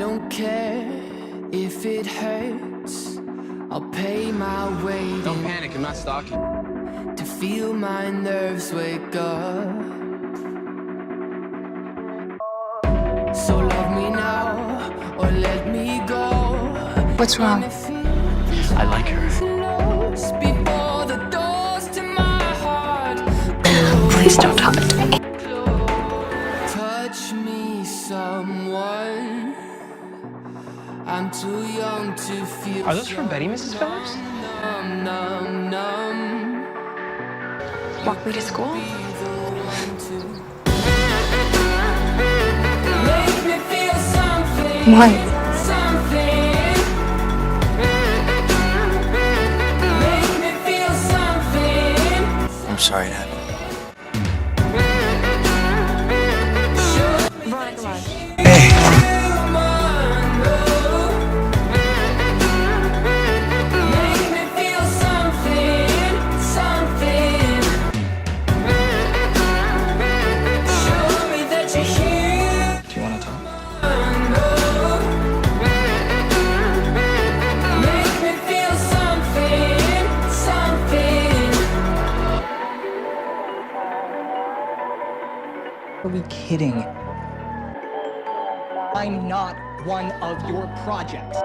don't care if it hurts. I'll pay my way. Don't panic, I'm not stalking. To feel my nerves wake up. So love me now or let me go. What's wrong? I like her. Before the doors to my heart. Please don't talk to me. Touch me, someone. I'm too young to feel. Are those for Betty, Mrs. Phillips? Numb, numb, numb. Walk me to school? Make me feel something. What? Something. Make me feel something. I'm sorry it happened. Veronica Lodge. Hey! Make me feel something. Something. Show me that you're here. Do you want to talk? Make me feel something. Something. Are we kidding? I'm not one of your projects.